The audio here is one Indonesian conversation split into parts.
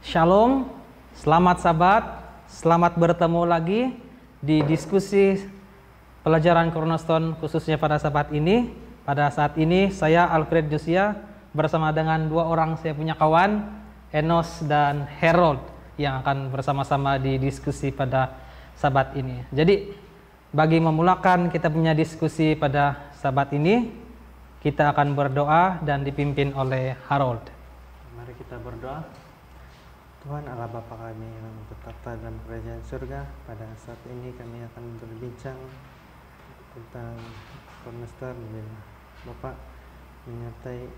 Shalom, selamat sahabat, selamat bertemu lagi di diskusi pelajaran Cornerstone khususnya pada sahabat ini. Pada saat ini saya Alfred Josia bersama dengan dua orang saya punya kawan, Enos dan Harold, yang akan bersama-sama di diskusi pada sahabat ini. Jadi bagi memulakan kita punya diskusi pada sahabat ini, kita akan berdoa dan dipimpin oleh Harold. Mari kita berdoa. Tuhan Allah Bapa kami yang bertata dalam kerajaan surga, pada saat ini kami akan berbincang tentang Cornerstone. Bapak menyertai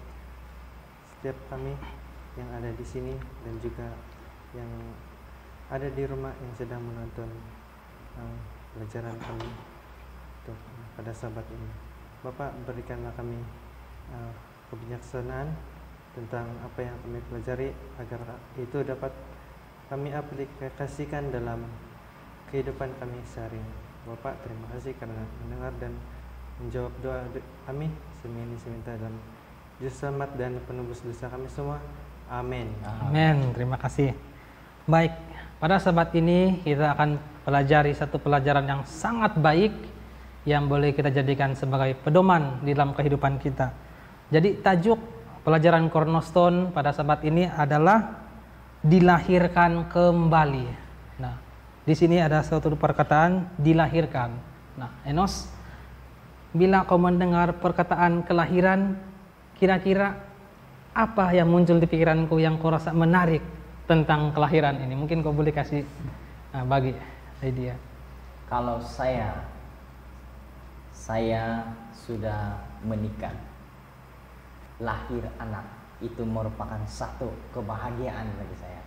setiap kami yang ada di sini dan juga yang ada di rumah yang sedang menonton pelajaran kami untuk pada sahabat ini. Bapak berikanlah kami kebijaksanaan tentang apa yang kami pelajari agar itu dapat kami aplikasikan dalam kehidupan kami sehari-hari. Bapak, terima kasih karena mendengar dan menjawab doa kami. Semua ini saya minta dalam Juru Selamat dan penebus dosa kami semua. Amin. Amin. Terima kasih. Baik, pada sahabat ini kita akan pelajari satu pelajaran yang sangat baik yang boleh kita jadikan sebagai pedoman di dalam kehidupan kita. Jadi tajuk pelajaran Cornerstone pada sahabat ini adalah dilahirkan kembali. Nah, di sini ada suatu perkataan dilahirkan. Nah, Enos, bila kau mendengar perkataan kelahiran, kira-kira apa yang muncul di pikiranku yang kau rasa menarik tentang kelahiran ini? Mungkin kau boleh kasih bagi idea. Kalau saya sudah menikah. Lahir anak itu merupakan satu kebahagiaan bagi saya.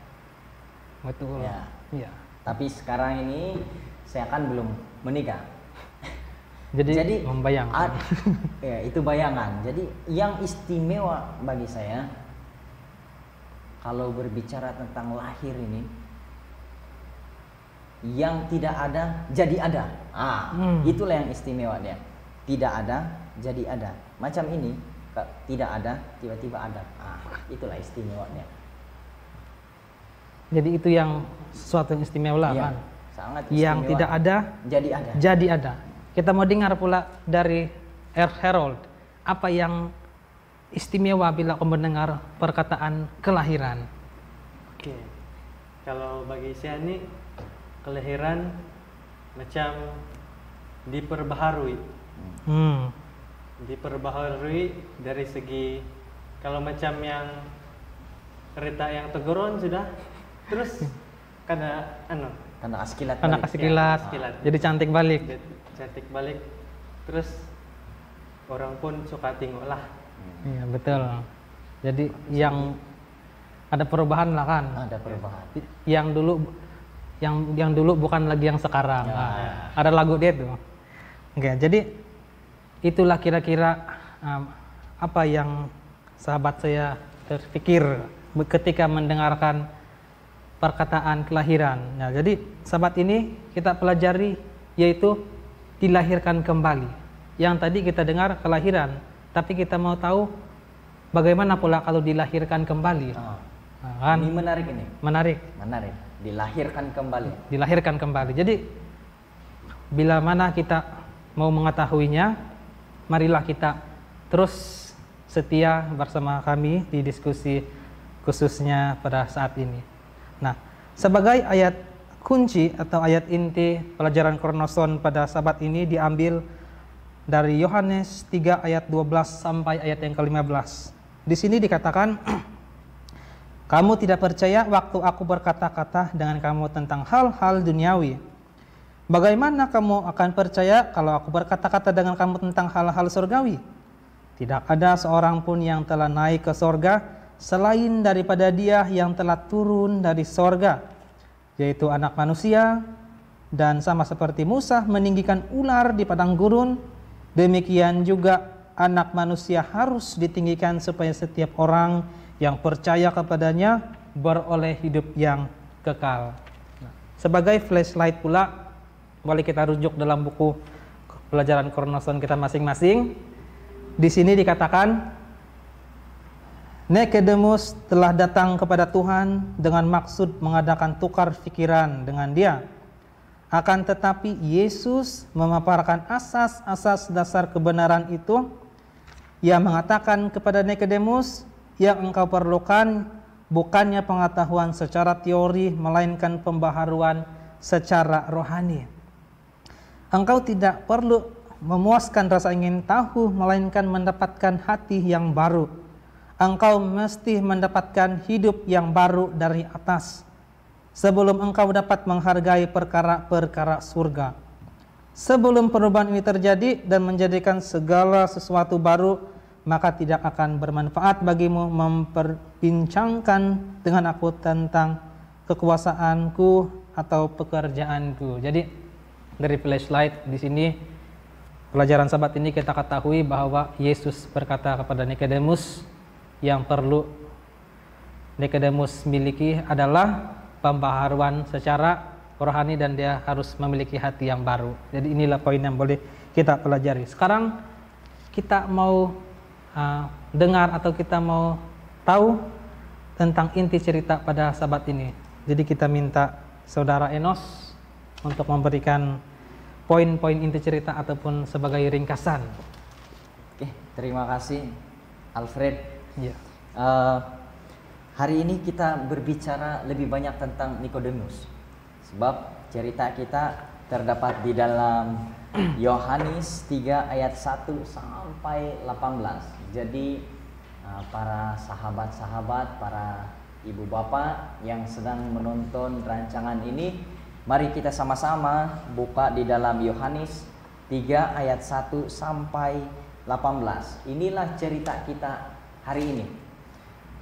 Betul. Ya. Iya. Tapi sekarang ini saya kan belum menikah. Jadi membayangkan. Ya, itu bayangan. Jadi yang istimewa bagi saya kalau berbicara tentang lahir ini, yang tidak ada jadi ada. Itulah yang istimewa dia. Tidak ada jadi ada. Macam ini. Tidak ada, tiba-tiba ada. Itulah istimewanya. Jadi itu yang sesuatu yang istimewa kan? Sangat istimewa. Yang tidak ada, jadi ada. Kita mau dengar pula dari Harold, apa yang istimewa bila kau mendengar perkataan kelahiran? Oke, kalau bagi saya ini kelahiran macam diperbaharui. Diperbaharui dari segi kalau macam yang kereta yang teguron sudah terus karena kasih kilat, jadi cantik balik terus orang pun suka tengok lah. Iya betul. Jadi yang ada perubahan lah kan, ada perubahan yang dulu bukan lagi yang sekarang. Ada lagu dia tuh. Oke, jadi itulah kira-kira apa yang sahabat saya terpikir ketika mendengarkan perkataan kelahiran. Nah, jadi sahabat ini kita pelajari yaitu dilahirkan kembali. Yang tadi kita dengar kelahiran, tapi kita mau tahu bagaimana pula kalau dilahirkan kembali. Kan? Ini menarik ini. Menarik. Dilahirkan kembali. Dilahirkan kembali. Jadi bila mana kita mau mengetahuinya, marilah kita terus setia bersama kami di diskusi khususnya pada saat ini. Nah, sebagai ayat kunci atau ayat inti pelajaran Cornerstone pada sahabat ini diambil dari Yohanes 3 ayat 12 sampai ayat yang ke-15. Di sini dikatakan, kamu tidak percaya waktu aku berkata-kata dengan kamu tentang hal-hal duniawi. Bagaimana kamu akan percaya kalau aku berkata-kata dengan kamu tentang hal-hal surgawi? Tidak ada seorang pun yang telah naik ke sorga selain daripada Dia yang telah turun dari sorga, yaitu Anak Manusia. Dan sama seperti Musa meninggikan ular di padang gurun, demikian juga Anak Manusia harus ditinggikan supaya setiap orang yang percaya kepadanya beroleh hidup yang kekal. Sebagai flashlight pula, boleh kita rujuk dalam buku pelajaran Cornerstone kita masing-masing. Di sini dikatakan Nikodemus telah datang kepada Tuhan dengan maksud mengadakan tukar pikiran dengan Dia. Akan tetapi Yesus memaparkan asas-asas dasar kebenaran itu. Ia mengatakan kepada Nikodemus, yang engkau perlukan bukannya pengetahuan secara teori, melainkan pembaharuan secara rohani. Engkau tidak perlu memuaskan rasa ingin tahu, melainkan mendapatkan hati yang baru. Engkau mesti mendapatkan hidup yang baru dari atas, sebelum engkau dapat menghargai perkara-perkara surga. Sebelum perubahan ini terjadi dan menjadikan segala sesuatu baru, maka tidak akan bermanfaat bagimu memperbincangkan dengan aku tentang kekuasaanku atau pekerjaanku. Jadi dari flashlight di sini pelajaran Sabat ini kita ketahui bahwa Yesus berkata kepada Nikodemus, yang perlu Nikodemus miliki adalah pembaharuan secara rohani dan dia harus memiliki hati yang baru. Jadi inilah poin yang boleh kita pelajari. Sekarang kita mau dengar atau kita mau tahu tentang inti cerita pada Sabat ini. Jadi kita minta Saudara Enos untuk memberikan poin-poin inti cerita ataupun sebagai ringkasan. Oke, terima kasih Alfred. Ya. Hari ini kita berbicara lebih banyak tentang Nikodemus, sebab cerita kita terdapat di dalam Yohanes 3 ayat 1 sampai 18. Jadi para sahabat-sahabat, para ibu bapak yang sedang menonton rancangan ini, mari kita sama-sama buka di dalam Yohanes 3 ayat 1 sampai 18. Inilah cerita kita hari ini.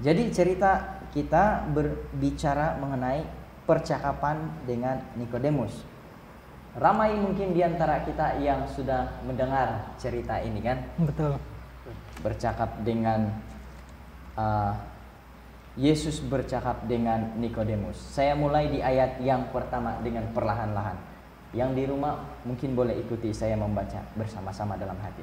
Jadi cerita kita berbicara mengenai percakapan dengan Nikodemus. Ramai mungkin di antara kita yang sudah mendengar cerita ini kan? Betul. Bercakap dengan Yesus bercakap dengan Nikodemus. Saya mulai di ayat yang pertama dengan perlahan-lahan. Yang di rumah mungkin boleh ikuti saya membaca bersama-sama dalam hati.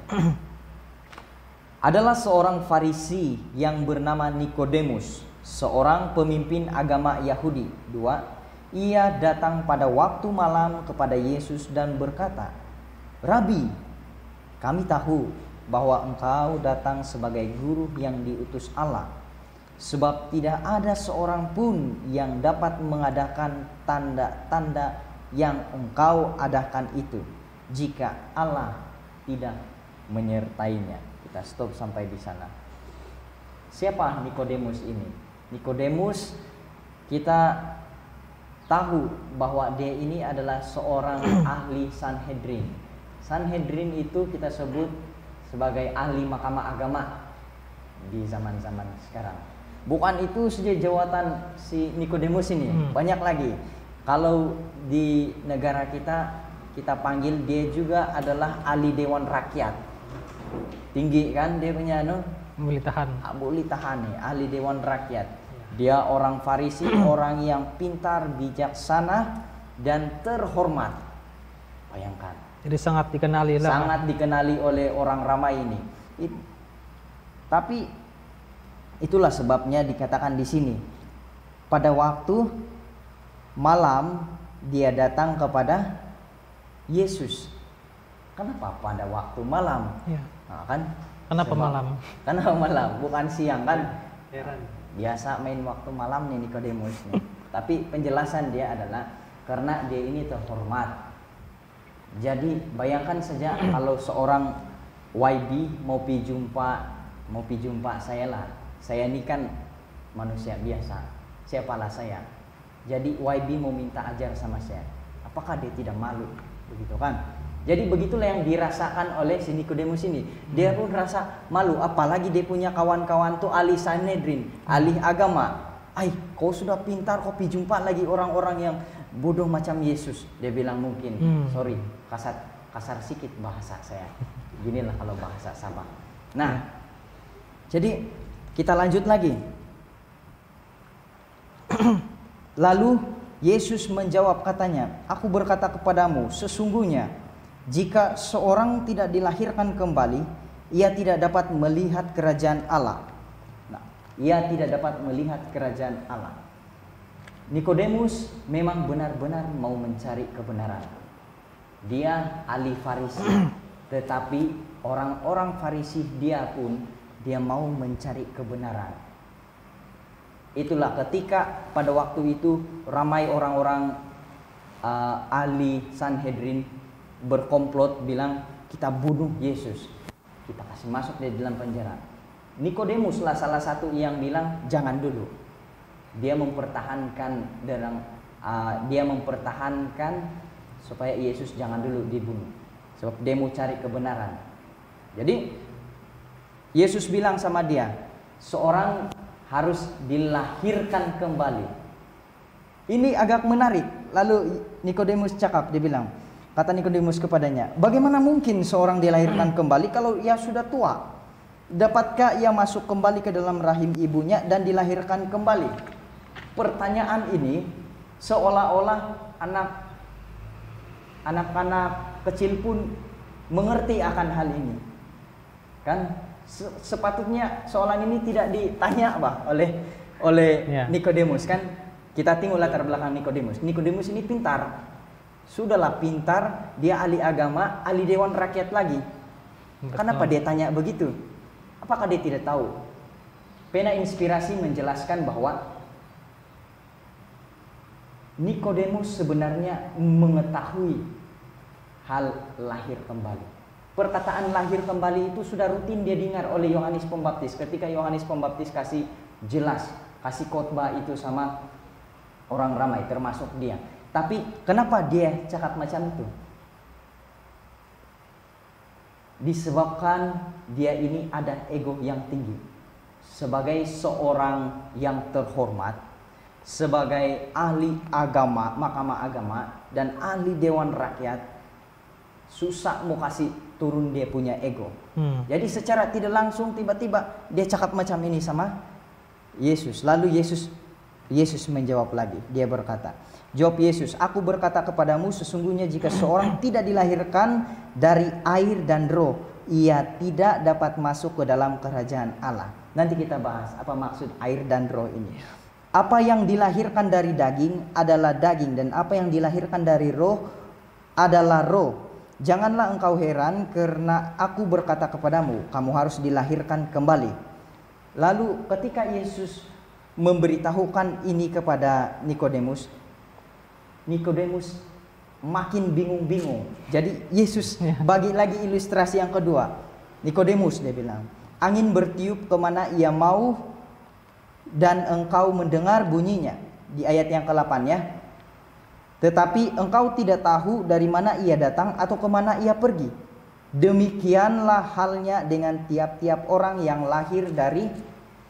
Adalah seorang Farisi yang bernama Nikodemus, seorang pemimpin agama Yahudi. 2. Ia datang pada waktu malam kepada Yesus dan berkata, "Rabi, kami tahu bahwa engkau datang sebagai guru yang diutus Allah, sebab tidak ada seorang pun yang dapat mengadakan tanda-tanda yang engkau adakan itu, jika Allah tidak menyertainya." Kita stop sampai di sana. Siapa Nikodemus ini? Nikodemus kita tahu bahwa dia ini adalah seorang ahli Sanhedrin. Sanhedrin itu kita sebut sebagai ahli mahkamah agama di zaman-zaman sekarang. Bukan itu saja jawatan si Nikodemus ini, banyak lagi. Kalau di negara kita panggil dia juga adalah ahli dewan rakyat. Tinggi kan dia punya Boleh tahan. boleh tahan nih, ahli dewan rakyat. Dia orang Farisi, orang yang pintar, bijaksana dan terhormat. Bayangkan. Jadi sangat dikenali lah. Sangat dikenali oleh orang ramai ini. Tapi itulah sebabnya dikatakan di sini. Pada waktu malam dia datang kepada Yesus. Kenapa pada waktu malam? Ya. Nah, kan? Kenapa malam? Karena malam, bukan siang kan? Heran. Biasa main waktu malam nih Nikodemus nih. Tapi penjelasan dia adalah karena dia ini terhormat. Jadi bayangkan saja kalau seorang YB mau pi jumpa saya lah. Saya ini kan manusia biasa. Siapalah saya. Jadi YB mau minta ajar sama saya. Apakah dia tidak malu? Begitu kan? Jadi begitulah yang dirasakan oleh si Nikodemus ini. Dia pun rasa malu, apalagi dia punya kawan-kawan tuh ahli Sanhedrin, ahli agama. Kau sudah pintar, kau pi jumpa lagi orang-orang yang bodoh macam Yesus. Dia bilang mungkin, sorry, kasar sikit bahasa saya. Ginilah kalau bahasa Sabah. Nah, jadi kita lanjut lagi. Lalu Yesus menjawab katanya, "Aku berkata kepadamu, sesungguhnya jika seorang tidak dilahirkan kembali, ia tidak dapat melihat kerajaan Allah." Nah, ia tidak dapat melihat kerajaan Allah. Nikodemus memang benar-benar mau mencari kebenaran. Dia ahli Farisi, tetapi orang-orang Farisi dia mau mencari kebenaran. Itulah ketika pada waktu itu ramai orang-orang ahli Sanhedrin berkomplot bilang, kita bunuh Yesus, kita kasih masuk dia dalam penjara. Nikodemus lah salah satu yang bilang jangan dulu. Dia mempertahankan supaya Yesus jangan dulu dibunuh, sebab dia mau cari kebenaran. Jadi Yesus bilang sama dia, seorang harus dilahirkan kembali. Ini agak menarik. Lalu Nikodemus cakap, dia bilang, kata Nikodemus kepadanya, bagaimana mungkin seorang dilahirkan kembali kalau ia sudah tua? Dapatkah ia masuk kembali ke dalam rahim ibunya dan dilahirkan kembali? Pertanyaan ini seolah-olah anak-anak kecil pun mengerti akan hal ini. Kan sepatutnya soalan ini tidak ditanya oleh Nikodemus, kan? Kita tengok latar belakang Nikodemus. Nikodemus ini pintar. Sudahlah pintar, dia ahli agama, ahli dewan rakyat lagi. Betul. Kenapa dia tanya begitu? Apakah dia tidak tahu? Pena Inspirasi menjelaskan bahwa Nikodemus sebenarnya mengetahui hal lahir kembali. Perkataan lahir kembali itu sudah rutin dia dengar oleh Yohanes Pembaptis. Ketika Yohanes Pembaptis kasih khotbah itu sama orang ramai termasuk dia. Tapi kenapa dia cakap macam itu? Disebabkan dia ini ada ego yang tinggi. Sebagai seorang yang terhormat, sebagai ahli agama, mahkamah agama, dan ahli dewan rakyat, susah mau kasih turun dia punya ego. Jadi secara tidak langsung tiba-tiba dia cakap macam ini sama Yesus. Lalu Yesus menjawab lagi. Dia berkata, jawab Yesus, aku berkata kepadamu, sesungguhnya jika seorang tidak dilahirkan dari air dan roh, ia tidak dapat masuk ke dalam kerajaan Allah. Nanti kita bahas apa maksud air dan roh ini. Apa yang dilahirkan dari daging adalah daging, dan apa yang dilahirkan dari roh adalah roh. Janganlah engkau heran karena aku berkata kepadamu, kamu harus dilahirkan kembali. Lalu ketika Yesus memberitahukan ini kepada Nikodemus makin bingung-bingung. Jadi Yesus bagi lagi ilustrasi yang kedua. Nikodemus, dia bilang, angin bertiup kemana ia mau dan engkau mendengar bunyinya. Di ayat yang ke-8 ya. Tetapi engkau tidak tahu dari mana ia datang atau kemana ia pergi. Demikianlah halnya dengan tiap-tiap orang yang lahir dari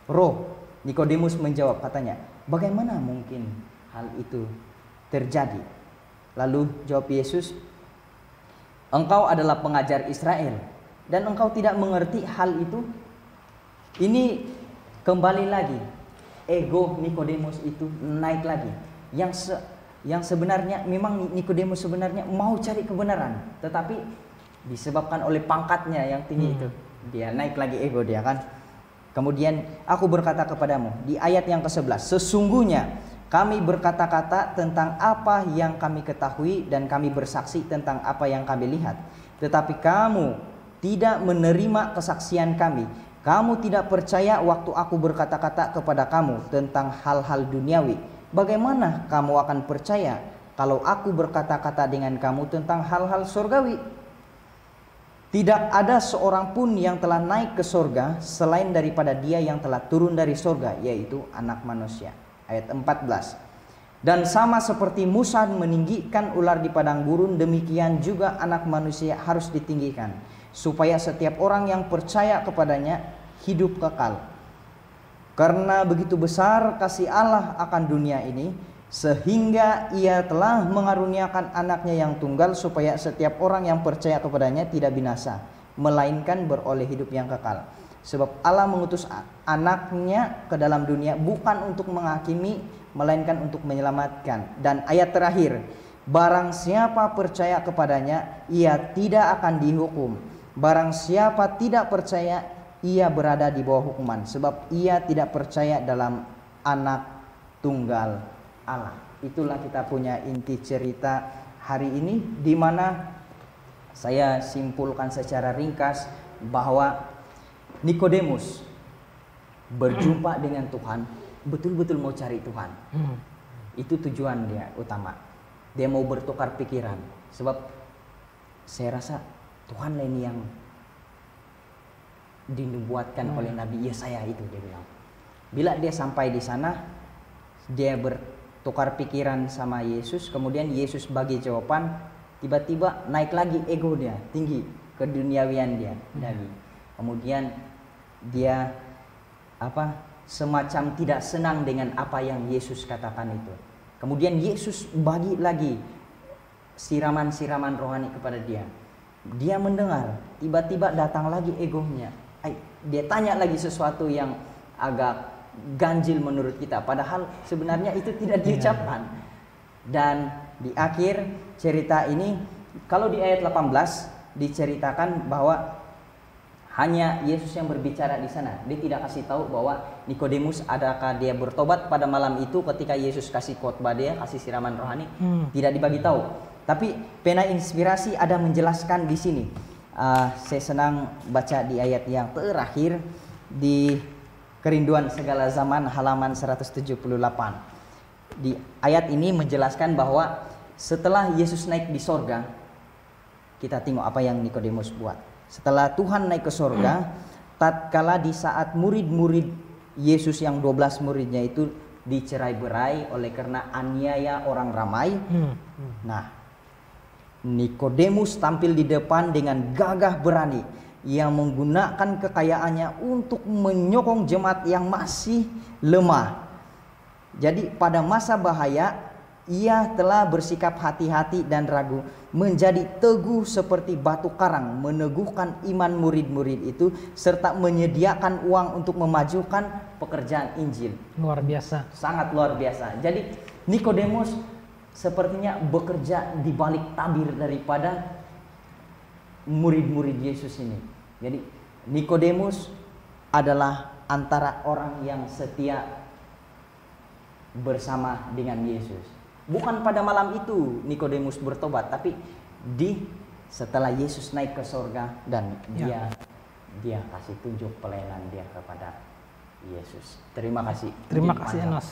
roh. Nikodemus menjawab, katanya, bagaimana mungkin hal itu terjadi? Lalu jawab Yesus, engkau adalah pengajar Israel dan engkau tidak mengerti hal itu? Ini kembali lagi, ego Nikodemus itu naik lagi. Yang sebenarnya memang Nikodemus sebenarnya mau cari kebenaran, tetapi disebabkan oleh pangkatnya yang tinggi itu, dia naik lagi ego dia, kan. Kemudian aku berkata kepadamu di ayat yang ke-11, sesungguhnya kami berkata-kata tentang apa yang kami ketahui dan kami bersaksi tentang apa yang kami lihat. Tetapi kamu tidak menerima kesaksian kami. Kamu tidak percaya waktu aku berkata-kata kepada kamu tentang hal-hal duniawi. Bagaimana kamu akan percaya kalau aku berkata-kata dengan kamu tentang hal-hal surgawi? Tidak ada seorang pun yang telah naik ke surga selain daripada dia yang telah turun dari surga, yaitu anak manusia. Ayat 14. Dan sama seperti Musa meninggikan ular di padang gurun, demikian juga anak manusia harus ditinggikan, supaya setiap orang yang percaya kepadanya hidup kekal. Karena begitu besar kasih Allah akan dunia ini, sehingga ia telah mengaruniakan anaknya yang tunggal, supaya setiap orang yang percaya kepadanya tidak binasa, melainkan beroleh hidup yang kekal. Sebab Allah mengutus anaknya ke dalam dunia bukan untuk menghakimi, melainkan untuk menyelamatkan. Dan ayat terakhir, barang siapa percaya kepadanya, ia tidak akan dihukum. Barang siapa tidak percaya, ia berada di bawah hukuman, sebab ia tidak percaya dalam anak tunggal Allah. Itulah kita punya inti cerita hari ini, di mana saya simpulkan secara ringkas bahwa Nikodemus berjumpa dengan Tuhan, betul-betul mau cari Tuhan. Itu tujuan dia utama. Dia mau bertukar pikiran, sebab saya rasa Tuhan lain yang dinubuatkan oleh Nabi Yesaya itu, dia bilang. Bila dia sampai di sana, dia bertukar pikiran sama Yesus, kemudian Yesus bagi jawaban, tiba-tiba naik lagi ego dia, tinggi keduniawian dia, Nabi. Kemudian dia semacam tidak senang dengan apa yang Yesus katakan itu. Kemudian Yesus bagi lagi siraman-siraman rohani kepada dia. Dia mendengar, tiba-tiba datang lagi egonya. Dia tanya lagi sesuatu yang agak ganjil menurut kita, padahal sebenarnya itu tidak diucapkan. Dan di akhir cerita ini, kalau di ayat 18 diceritakan bahwa hanya Yesus yang berbicara di sana. Dia tidak kasih tahu bahwa Nikodemus adakah dia bertobat pada malam itu ketika Yesus kasih khotbah dia, kasih siraman rohani. Tidak dibagi tahu. Tapi pena inspirasi ada menjelaskan di sini. Saya senang baca di ayat yang terakhir di Kerinduan Segala Zaman halaman 178. Di ayat ini menjelaskan bahwa setelah Yesus naik di sorga, kita tengok apa yang Nikodemus buat. Setelah Tuhan naik ke sorga, tatkala di saat murid-murid Yesus yang 12 muridnya itu dicerai-berai oleh karena aniaya orang ramai. Nah, Nikodemus tampil di depan dengan gagah berani. Ia menggunakan kekayaannya untuk menyokong jemaat yang masih lemah. Jadi pada masa bahaya, ia telah bersikap hati-hati dan ragu, menjadi teguh seperti batu karang, meneguhkan iman murid-murid itu, serta menyediakan uang untuk memajukan pekerjaan Injil. Luar biasa. Sangat luar biasa. Jadi Nikodemus sepertinya bekerja di balik tabir daripada murid-murid Yesus ini. Jadi Nikodemus adalah antara orang yang setia bersama dengan Yesus. Bukan pada malam itu Nikodemus bertobat, tapi setelah Yesus naik ke sorga dan dia kasih tunjuk pelayanan dia kepada Yesus. Terima kasih. Terima kasih Enos.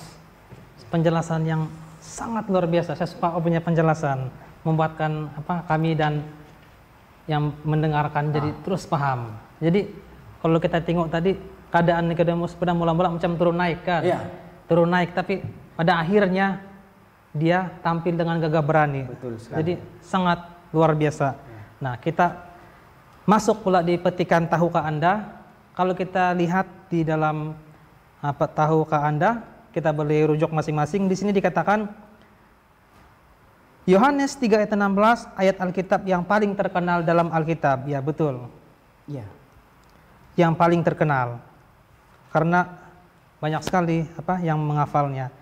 Penjelasan yang sangat luar biasa. Saya suka punya penjelasan, membuatkan kami dan yang mendengarkan jadi terus paham. Jadi kalau kita tengok tadi keadaan Nikodemus pada mula-mula macam turun naik kan, turun naik, tapi pada akhirnya dia tampil dengan gagah berani. Betul sekali. Jadi sangat luar biasa. Nah, kita masuk pula di petikan tahukah Anda. Kalau kita lihat di dalam tahukah Anda, kita boleh rujuk masing-masing. Di sini dikatakan Yohanes 3 ayat 16, ayat Alkitab yang paling terkenal dalam Alkitab. Ya, betul. Ya. Yang paling terkenal. Karena banyak sekali yang menghafalnya.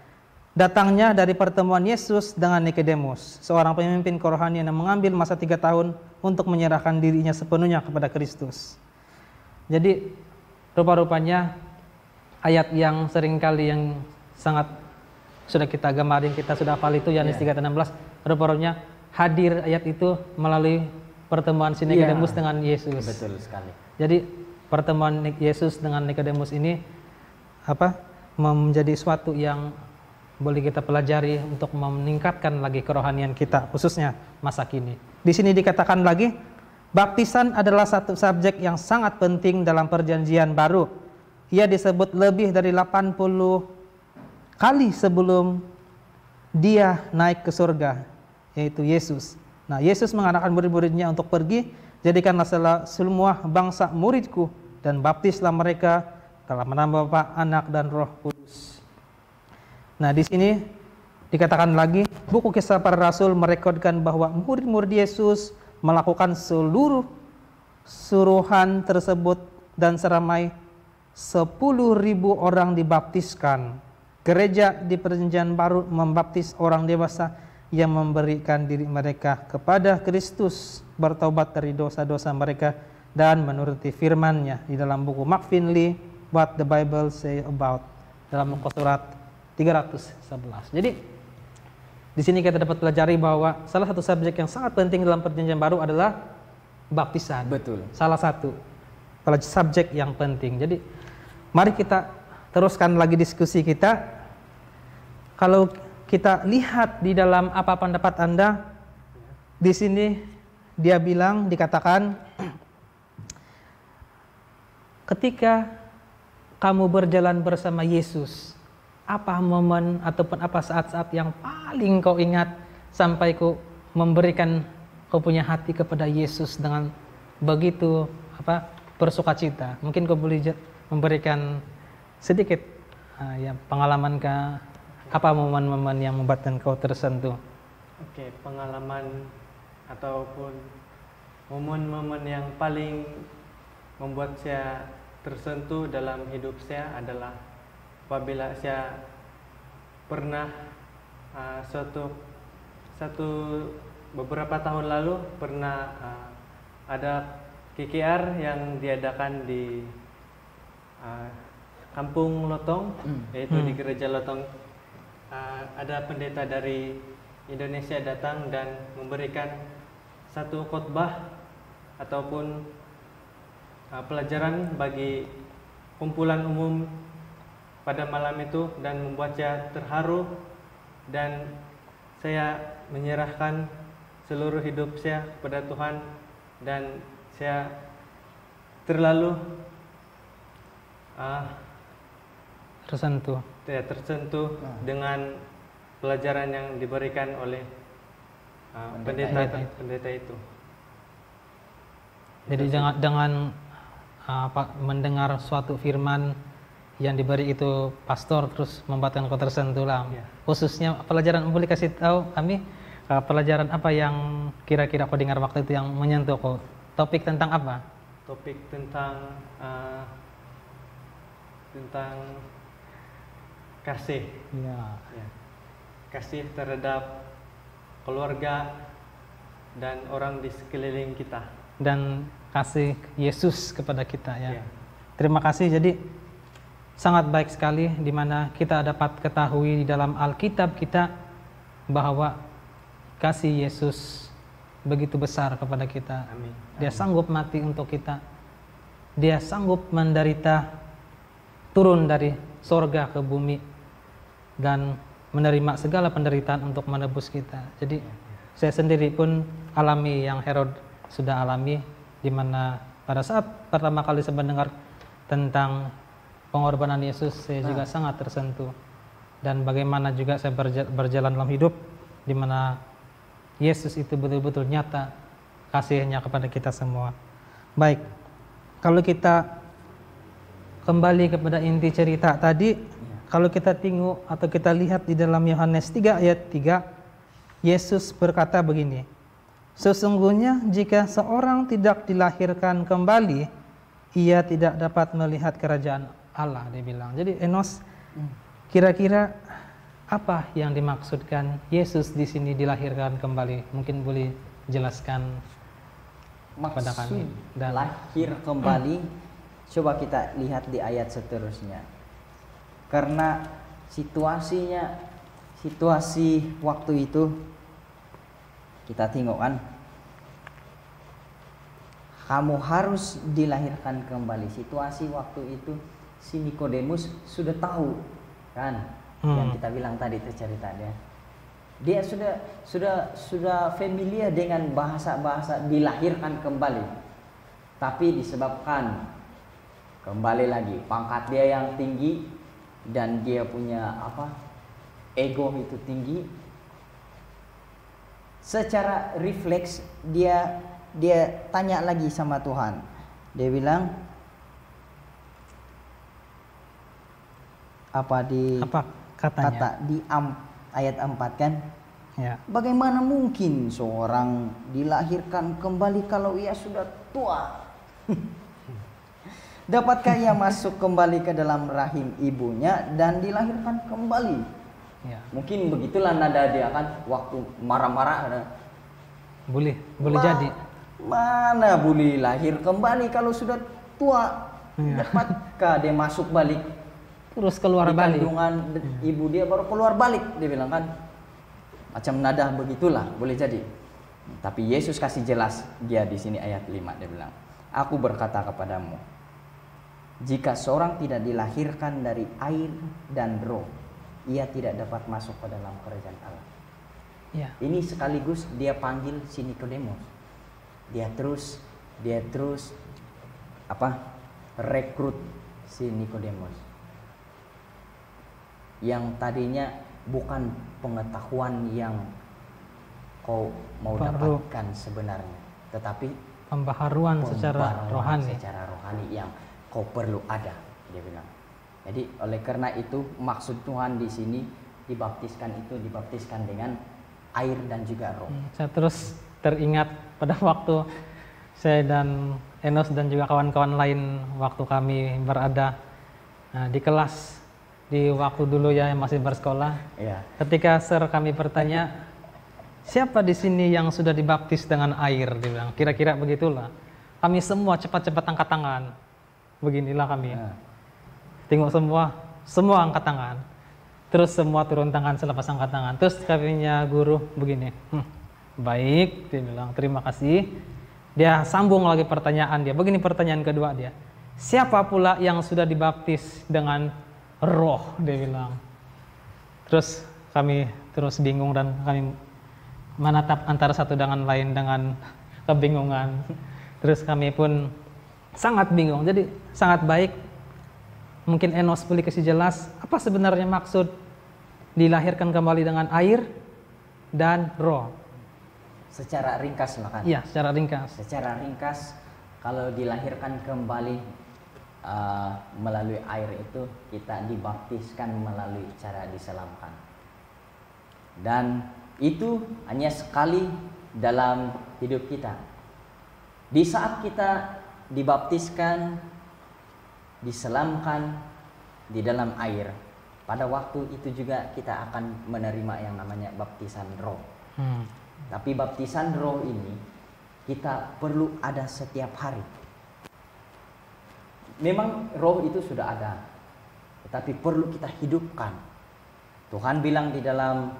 Datangnya dari pertemuan Yesus dengan Nikodemus, seorang pemimpin kerohanian yang mengambil masa 3 tahun untuk menyerahkan dirinya sepenuhnya kepada Kristus. Jadi rupa-rupanya ayat yang seringkali yang sangat sudah kita gambarin, kita sudah hafal itu Yohanes 3 ayat 16, rupa-rupanya hadir ayat itu melalui pertemuan si Nikodemus dengan Yesus. Betul sekali. Jadi pertemuan Yesus dengan Nikodemus ini menjadi suatu yang boleh kita pelajari untuk meningkatkan lagi kerohanian kita, khususnya masa kini. Di sini dikatakan lagi, baptisan adalah satu subjek yang sangat penting dalam perjanjian baru. Ia disebut lebih dari 80 kali sebelum dia naik ke surga, yaitu Yesus. Nah, Yesus mengatakan murid-muridnya untuk pergi, jadikanlah semua bangsa muridku, dan baptislah mereka dalam nama Bapa, Anak, dan Roh Kudus. Nah, di sini dikatakan lagi, buku Kisah Para Rasul merekodkan bahwa murid-murid Yesus melakukan seluruh suruhan tersebut dan seramai 10.000 orang dibaptiskan. Gereja di Perjanjian Baru membaptis orang dewasa yang memberikan diri mereka kepada Kristus, bertobat dari dosa-dosa mereka dan menuruti firman-Nya. Di dalam buku McFinley, What the Bible Say About, dalam muka surat 311. Jadi di sini kita dapat pelajari bahwa salah satu subjek yang sangat penting dalam Perjanjian Baru adalah baptisan. Betul. Salah satu subjek yang penting. Jadi mari kita teruskan lagi diskusi kita. Kalau kita lihat di dalam apa pendapat Anda, di sini dia bilang, dikatakan, ketika kamu berjalan bersama Yesus, apa momen ataupun apa saat-saat yang paling kau ingat sampai kau memberikan kau punya hati kepada Yesus dengan begitu bersukacita? Mungkin kau boleh memberikan sedikit pengalaman apa momen-momen yang membuatkan kau tersentuh? Oke, pengalaman ataupun momen-momen yang paling membuat saya tersentuh dalam hidup saya adalah apabila saya pernah beberapa tahun lalu pernah ada KKR yang diadakan di Kampung Lotong, yaitu di Gereja Lotong. Ada pendeta dari Indonesia datang dan memberikan satu khotbah ataupun pelajaran bagi kumpulan umum pada malam itu, dan membuat saya terharu, dan saya menyerahkan seluruh hidup saya kepada Tuhan, dan saya terlalu tersentuh dengan pelajaran yang diberikan oleh pendeta itu. Jadi dengan mendengar suatu firman yang diberi itu pastor, terus membuatkan kau tersentuh lah. Ya. Khususnya pelajaran, boleh kasih tahu kami pelajaran apa yang kira-kira kau dengar waktu itu yang menyentuh kau? Topik tentang apa? Topik tentang kasih. Ya. Kasih terhadap keluarga dan orang di sekeliling kita. Dan kasih Yesus kepada kita, ya. Ya. Terima kasih. Jadi sangat baik sekali di mana kita dapat ketahui di dalam Alkitab kita bahwa kasih Yesus begitu besar kepada kita. Amin. Dia sanggup mati untuk kita. Dia sanggup menderita, turun dari sorga ke bumi dan menerima segala penderitaan untuk menebus kita. Jadi saya sendiri pun alami yang Herod sudah alami, di mana pada saat pertama kali saya mendengar tentang pengorbanan Yesus, saya juga sangat tersentuh. Dan bagaimana juga saya berjalan dalam hidup di mana Yesus itu betul-betul nyata kasih-Nya kepada kita semua. Baik, kalau kita kembali kepada inti cerita tadi, kalau kita tengok atau kita lihat di dalam Yohanes 3 ayat 3, Yesus berkata begini, sesungguhnya jika seorang tidak dilahirkan kembali, ia tidak dapat melihat kerajaan Allah, dia bilang. Jadi Enos, kira-kira apa yang dimaksudkan Yesus di sini dilahirkan kembali? Mungkin boleh jelaskan kepada kami. Dan lahir kembali, coba kita lihat di ayat seterusnya. Karena situasi waktu itu kita tengok kan, kamu harus dilahirkan kembali. Situasi waktu itu si Nikodemus sudah tahu kan, yang kita bilang tadi itu ceritanya. Dia sudah familiar dengan bahasa-bahasa dilahirkan kembali. Tapi disebabkan kembali lagi pangkat dia yang tinggi dan dia punya ego itu tinggi, secara refleks dia tanya lagi sama Tuhan. Dia bilang apa katanya? Kata di ayat 4 kan? Ya. Bagaimana mungkin seorang dilahirkan kembali kalau ia sudah tua? Dapatkah ia masuk kembali ke dalam rahim ibunya dan dilahirkan kembali? Ya. Mungkin begitulah nada dia kan waktu marah-marah. Boleh jadi. Mana boleh lahir kembali kalau sudah tua? Dapatkah dia masuk balik Terus keluar di balik. kandungan ibu dia baru keluar balik? Dia bilang kan, macam nada begitulah, boleh jadi. Tapi Yesus kasih jelas dia di sini ayat 5, dia bilang, aku berkata kepadamu, jika seorang tidak dilahirkan dari air dan roh, ia tidak dapat masuk ke dalam kerajaan Allah. Ya. Ini sekaligus dia panggil si Nikodemus. Dia terus rekrut si Nikodemus. Yang tadinya bukan pengetahuan yang kau mau Baru. dapatkan sebenarnya, tetapi Pembaharuan secara rohani. secara rohani yang kau perlu ada, dia bilang. Jadi oleh karena itu maksud Tuhan di sini dibaptiskan dengan air dan juga roh. Saya terus teringat pada waktu saya dan Enos dan juga kawan-kawan lain waktu kami berada di kelas di waktu dulu ya yang masih bersekolah. Ya. Ketika sir kami bertanya, siapa di sini yang sudah dibaptis dengan air? Dia bilang, kira-kira begitulah. Kami semua cepat-cepat angkat tangan. Beginilah kami. Tengok semua angkat tangan. Terus semua turun tangan selepas angkat tangan. Terus kaminya guru begini. Baik, dia bilang, terima kasih. Dia sambung lagi pertanyaan dia. Begini pertanyaan kedua dia. Siapa pula yang sudah dibaptis dengan roh? Dia bilang. Terus kami terus bingung dan kami menatap antara satu dengan lain dengan kebingungan. Terus kami pun sangat bingung. Jadi sangat baik. Mungkin Enos boleh kasih jelas apa sebenarnya maksud dilahirkan kembali dengan air dan roh. Secara ringkas lah kan? Iya, secara ringkas. Secara ringkas, kalau dilahirkan kembali melalui air itu, kita dibaptiskan melalui cara diselamkan. Dan itu hanya sekali dalam hidup kita. Di saat kita dibaptiskan, diselamkan di dalam air, pada waktu itu juga kita akan menerima yang namanya baptisan roh. Tapi baptisan roh ini kita perlu ada setiap hari. Memang roh itu sudah ada, tetapi perlu kita hidupkan. Tuhan bilang di dalam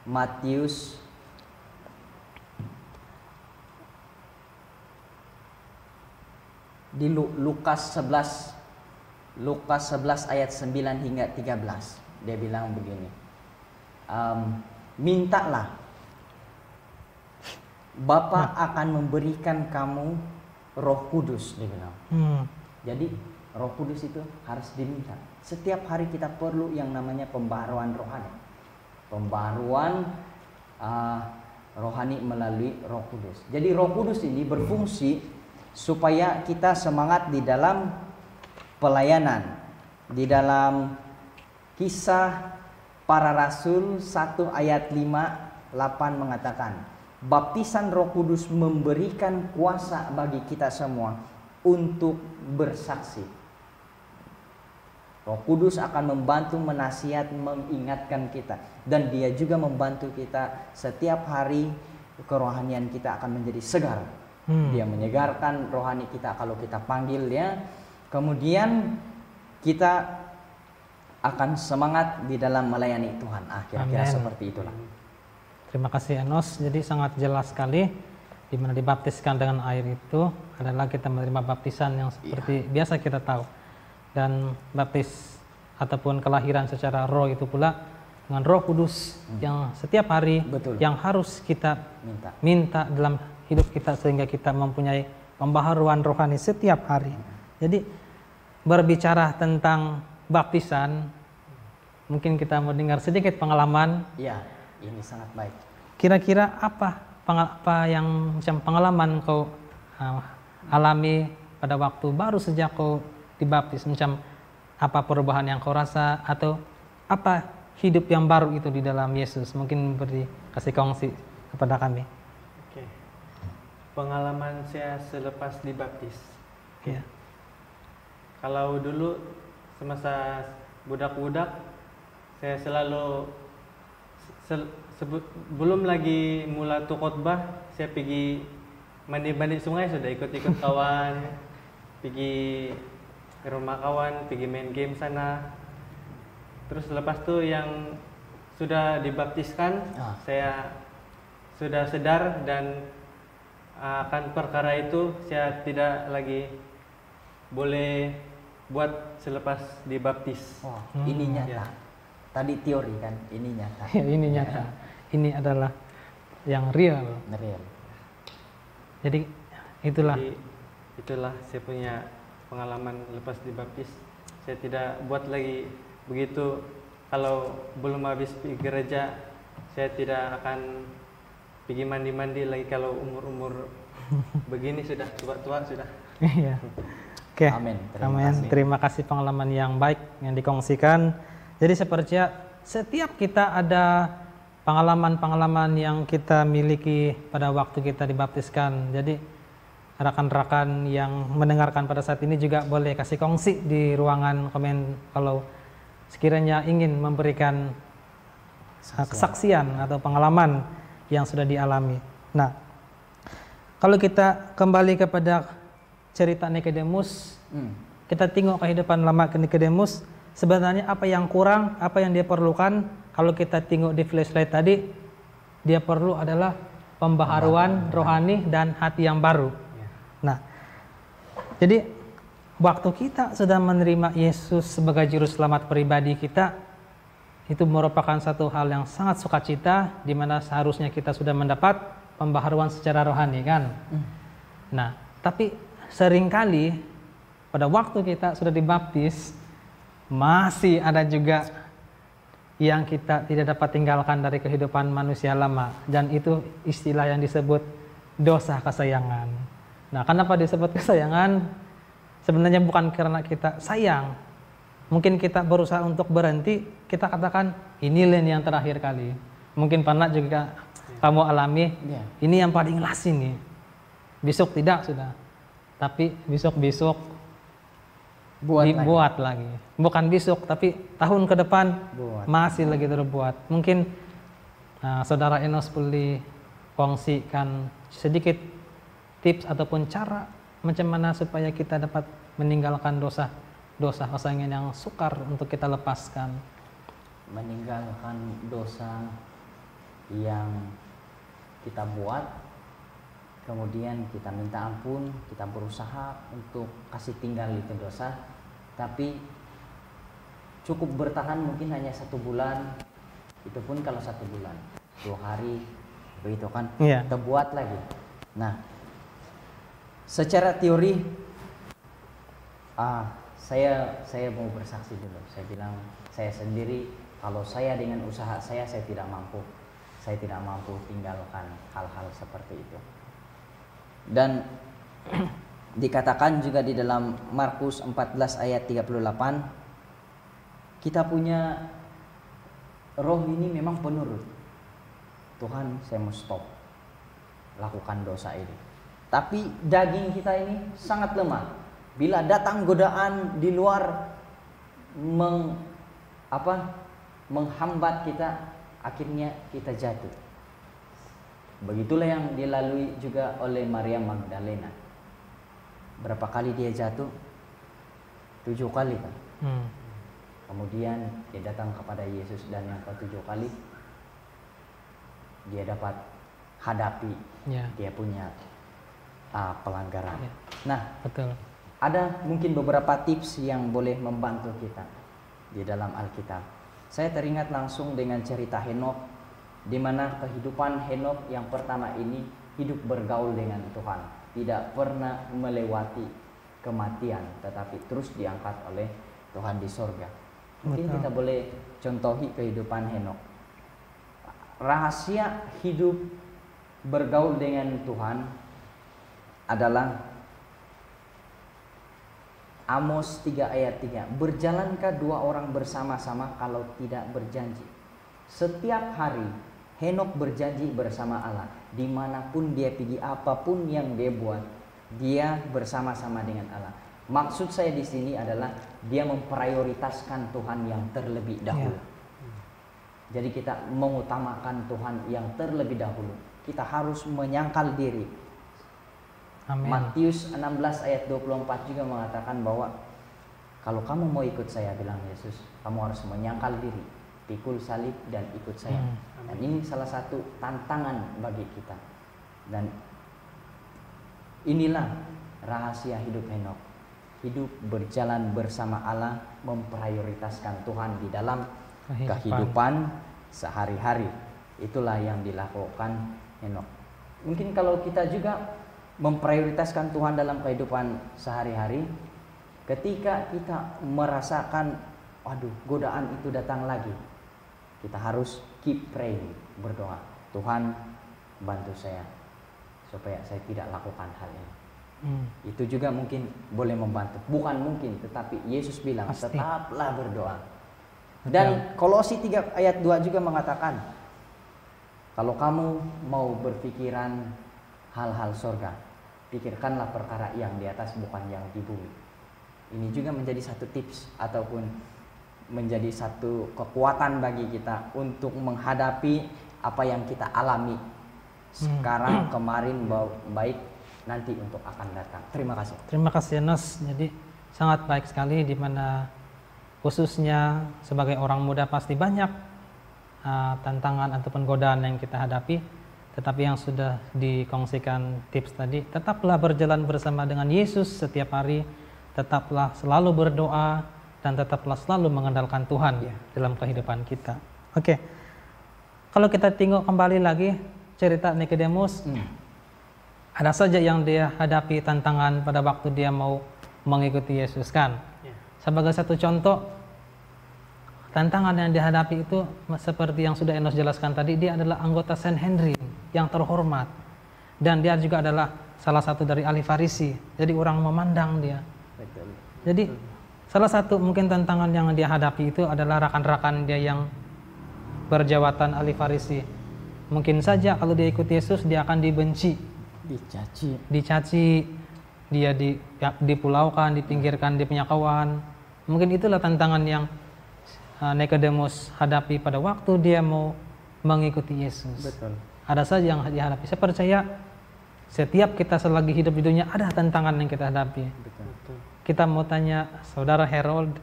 Matius di Lukas 11 ayat 9 hingga 13, dia bilang begini, mintalah, Bapa akan memberikan kamu Roh Kudus, dia bilang. Jadi Roh Kudus itu harus diminta. Setiap hari kita perlu yang namanya pembaharuan rohani. Pembaharuan rohani melalui Roh Kudus. Jadi Roh Kudus ini berfungsi supaya kita semangat di dalam pelayanan. Di dalam Kisah Para Rasul 1 ayat 5-8 mengatakan, baptisan Roh Kudus memberikan kuasa bagi kita semua untuk bersaksi. Roh Kudus akan membantu menasihat, mengingatkan kita, dan dia juga membantu kita setiap hari kerohanian kita akan menjadi segar. Dia menyegarkan rohani kita kalau kita panggil dia. Kemudian kita akan semangat di dalam melayani Tuhan. Kira-kira seperti itulah. Terima kasih Enos. Jadi sangat jelas sekali di mana dibaptiskan dengan air itu adalah kita menerima baptisan yang seperti biasa kita tahu. Dan baptis ataupun kelahiran secara roh itu pula dengan Roh Kudus yang setiap hari yang harus kita minta dalam hidup kita sehingga kita mempunyai pembaharuan rohani setiap hari. Jadi berbicara tentang baptisan, mungkin kita mau dengar sedikit pengalaman. Ya, ini sangat baik. Kira-kira apa yang macam pengalaman kau alami pada waktu baru sejak kau dibaptis, macam apa perubahan yang kau rasa atau apa hidup yang baru itu di dalam Yesus? Mungkin kasih kongsi kepada kami. Oke. Pengalaman saya selepas dibaptis. Ya. Kalau dulu semasa budak-budak, saya selalu belum lagi mula tuh khotbah, saya pergi mandi sungai sudah ikut-ikut kawan, pergi ke rumah kawan, pergi main game sana. Terus lepas itu yang sudah dibaptiskan, saya sudah sadar dan akan perkara itu saya tidak lagi boleh buat selepas dibaptis. Wah, ini nyata. Ya. Tadi teori kan, ini nyata. Ini nyata. Ini adalah yang real. Real. Jadi itulah. Jadi, itulah saya punya pengalaman lepas dibaptis. Saya tidak buat lagi begitu. Kalau belum habis pergi gereja, saya tidak akan pergi mandi-mandi lagi kalau umur-umur begini sudah tua-tua sudah. Iya. Oke. Amin. Terima kasih pengalaman yang baik yang dikongsikan. Jadi seperti setiap kita ada pengalaman-pengalaman yang kita miliki pada waktu kita dibaptiskan. Jadi rekan-rekan yang mendengarkan pada saat ini juga boleh kasih kongsi di ruangan komen kalau sekiranya ingin memberikan kesaksian atau pengalaman yang sudah dialami. Nah, kalau kita kembali kepada cerita Nikodemus, kita tengok kehidupan lama Nikodemus, sebenarnya apa yang kurang, apa yang dia perlukan. Kalau kita tengok di flashlight tadi, dia perlu adalah pembaharuan rohani dan hati yang baru. Nah, jadi waktu kita sudah menerima Yesus sebagai juru selamat pribadi kita, itu merupakan satu hal yang sangat sukacita, di mana seharusnya kita sudah mendapat pembaharuan secara rohani kan. Nah, tapi seringkali pada waktu kita sudah dibaptis, masih ada juga yang kita tidak dapat tinggalkan dari kehidupan manusia lama, dan itu istilah yang disebut dosa kesayangan. Nah, kenapa disebut kesayangan? Sebenarnya bukan karena kita sayang. Mungkin kita berusaha untuk berhenti, kita katakan ini yang terakhir kali. Mungkin pernah juga kamu alami, ini yang paling last ini. Besok tidak sudah. Tapi besok-besok dibuat lagi. Bukan besok, tapi tahun ke depan masih lagi terbuat. Mungkin saudara Enos boleh kongsikan sedikit tips ataupun cara macam mana supaya kita dapat meninggalkan dosa kesayangan yang sukar untuk kita lepaskan. Meninggalkan dosa yang kita buat, kemudian kita minta ampun, kita berusaha untuk kasih tinggal itu dosa, tapi cukup bertahan mungkin hanya 1 bulan, itu pun kalau 1 bulan, 2 hari, begitu kan, kita buat lagi. Nah, secara teori, saya mau bersaksi dulu. Saya bilang, saya sendiri, kalau saya dengan usaha saya tidak mampu. Saya tidak mampu tinggalkan hal-hal seperti itu. Dan dikatakan juga di dalam Markus 14 ayat 38, kita punya roh ini memang penurut. Tuhan, saya mau stop lakukan dosa ini. Tapi daging kita ini sangat lemah. Bila datang godaan di luar menghambat kita, akhirnya kita jatuh. Begitulah yang dilalui juga oleh Maria Magdalena. Berapa kali dia jatuh? 7 kali kan. Kemudian dia datang kepada Yesus, dan yang ke-7 kali dia dapat hadapi dia punya pelanggaran. Nah, betul. Ada mungkin beberapa tips yang boleh membantu kita di dalam Alkitab. Saya teringat langsung dengan cerita Henokh, di mana kehidupan Henokh yang pertama ini hidup bergaul dengan Tuhan, tidak pernah melewati kematian, tetapi terus diangkat oleh Tuhan di sorga. Mungkin kita boleh contohi kehidupan Henokh. Rahasia hidup bergaul dengan Tuhan adalah Amos 3 ayat 3. Berjalankah 2 orang bersama-sama kalau tidak berjanji? Setiap hari Henokh berjanji bersama Allah. Dimanapun dia pergi, apapun yang dia buat, dia bersama-sama dengan Allah. Maksud saya di sini adalah dia memprioritaskan Tuhan yang terlebih dahulu. Jadi kita mengutamakan Tuhan yang terlebih dahulu. Kita harus menyangkal diri. Amin. Matius 16 ayat 24 juga mengatakan bahwa kalau kamu mau ikut saya, bilang Yesus, kamu harus menyangkal diri, pikul salib dan ikut saya. Dan ini salah satu tantangan bagi kita. Dan inilah rahasia hidup Henokh. Hidup berjalan bersama Allah, memprioritaskan Tuhan di dalam kehidupan sehari-hari. Itulah yang dilakukan Henokh. Mungkin kalau kita juga memprioritaskan Tuhan dalam kehidupan sehari-hari, ketika kita merasakan waduh godaan itu datang lagi, kita harus keep praying, berdoa, Tuhan bantu saya supaya saya tidak lakukan hal ini. Itu juga mungkin boleh membantu. Bukan mungkin, tetapi Yesus bilang Pasti. tetaplah berdoa. Dan Kolose 3 ayat 2 juga mengatakan, kalau kamu mau berpikiran hal-hal surga, pikirkanlah perkara yang di atas, bukan yang di bumi. Ini juga menjadi satu tips ataupun menjadi satu kekuatan bagi kita untuk menghadapi apa yang kita alami sekarang, kemarin, baik nanti untuk akan datang. Terima kasih. Terima kasih Nos. Jadi sangat baik sekali, di mana khususnya sebagai orang muda pasti banyak tantangan ataupun godaan yang kita hadapi. Tetapi yang sudah dikongsikan tips tadi, tetaplah berjalan bersama dengan Yesus setiap hari, tetaplah selalu berdoa, dan tetaplah selalu mengandalkan Tuhan dalam kehidupan kita. Oke. Kalau kita tengok kembali lagi cerita Nikodemus, ada saja yang dia hadapi tantangan pada waktu dia mau mengikuti Yesus kan. Sebagai satu contoh, tantangan yang dihadapi itu seperti yang sudah Enos jelaskan tadi, dia adalah anggota Sanhedrin yang terhormat, dan dia juga adalah salah satu dari ahli Farisi. Jadi orang memandang dia. Betul. Jadi salah satu mungkin tantangan yang dia hadapi itu adalah rekan-rekan dia yang berjawatan ahli Farisi. Mungkin saja kalau dia ikut Yesus dia akan dibenci, dicaci, dia dipulaukan, dipinggirkan, dia punya kawan. Mungkin itulah tantangan yang Nikodemus hadapi pada waktu dia mau mengikuti Yesus. Betul. Ada saja yang dihadapi. Saya percaya setiap kita selagi hidup di dunia ada tantangan yang kita hadapi. Betul. Kita mau tanya Saudara Harold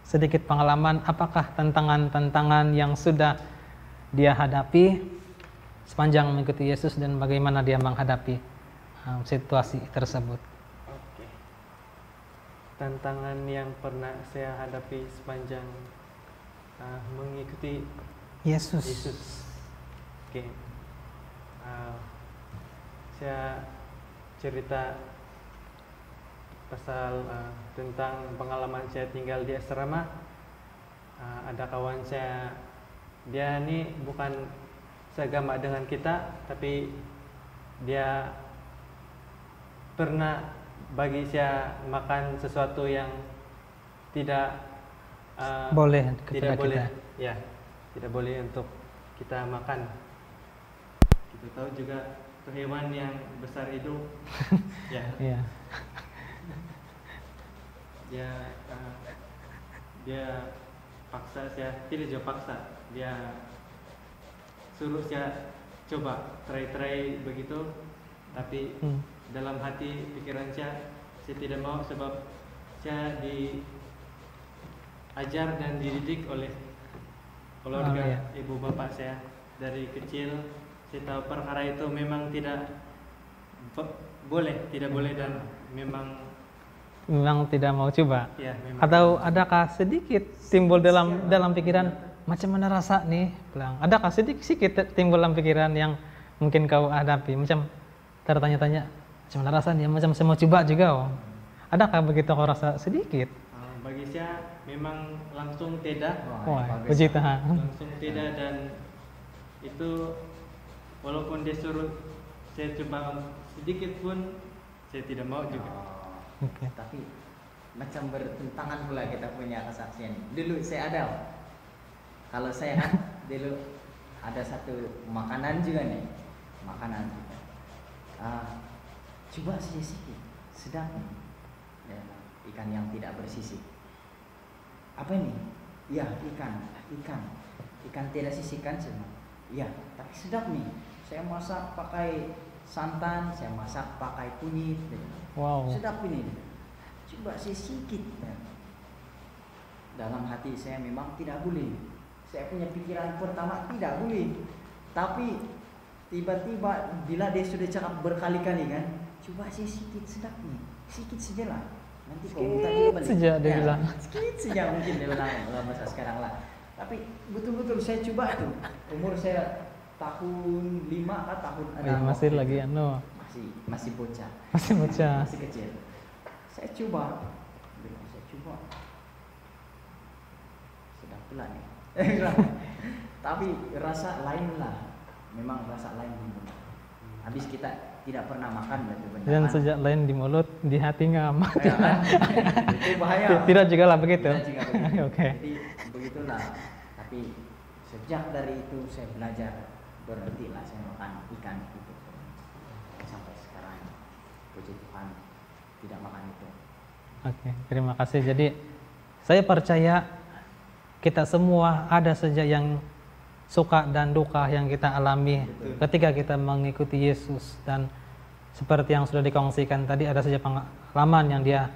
sedikit pengalaman, apakah tantangan-tantangan yang sudah dia hadapi sepanjang mengikuti Yesus dan bagaimana dia menghadapi situasi tersebut. Oke. Tantangan yang pernah saya hadapi sepanjang mengikuti Yesus. Oke. Saya cerita pasal tentang pengalaman saya tinggal di asrama. Ada kawan saya, dia ini bukan seagama dengan kita, tapi dia pernah bagi saya makan sesuatu yang tidak Boleh tidak kepada boleh, kita. ya, tidak boleh untuk kita makan. Kita tahu juga itu hewan yang besar hidup, ya. Iya. Dia paksa saya, tidak juga paksa, dia suruh saya coba try begitu, tapi dalam hati pikiran saya tidak mau, sebab saya diajar dan dididik oleh keluarga ibu bapak saya dari kecil. Saya tahu perkara itu memang tidak boleh dan memang tidak mau coba. ya, memang. Atau adakah sedikit timbul dalam pikiran macam mana rasa nih? Bilang, adakah sedikit timbul dalam pikiran yang mungkin kau hadapi? Macam tertanya-tanya macam mana rasanya? Macam saya mau coba juga. Oh. Adakah begitu kau rasa sedikit? Bagi saya memang langsung tidak. Wah, puji Tuhan. Langsung tidak, dan itu walaupun dia suruh saya coba sedikit pun saya tidak mau juga. Okay. Tapi macam bertentangan pula kita punya kesaksian. Dulu saya ada, kalau saya kan dulu ada satu makanan juga nih, makanan juga. Coba sedikit, sedang ya, ikan yang tidak bersisik. Apa ini? Ya, ikan tidak sisik kan semua. Ya, tapi sedap nih. Saya masak pakai santan, saya masak pakai kunyit. Wow. Sedap ini. Coba sedikit. Dalam hati saya memang tidak boleh. Saya punya pikiran pertama tidak boleh. Tapi tiba-tiba bila dia sudah cakap berkali-kali kan, coba sedikit sedap nih, sedikit saja lah. Nanti kau minta dia balik. Sejak dia bilang. Sedikit saja mungkin dia bilang masa sekarang lah. Tapi betul-betul saya coba tuh. Umur saya tahun 5 atau tahun 6. Masih lagi masih bocah. Masih bocah. Masih kecil. Saya coba. Sedap pula nih. Tapi rasa lain lah. Memang rasa lain di mulut. Habis kita tidak pernah makan benar. Dan sejak lain di mulut, di hati ngamak. Ya, kan? Itu bahaya. Tidak juga lah begitu. Oke. Jadi begitulah. Tapi sejak dari itu saya belajar berhentilah saya makan ikan itu. Sampai sekarang puji Tuhan tidak makan itu. Oke, terima kasih. Jadi saya percaya kita semua ada saja yang suka dan duka yang kita alami. Betul. Ketika kita mengikuti Yesus, dan seperti yang sudah dikongsikan tadi, ada saja pengalaman yang dia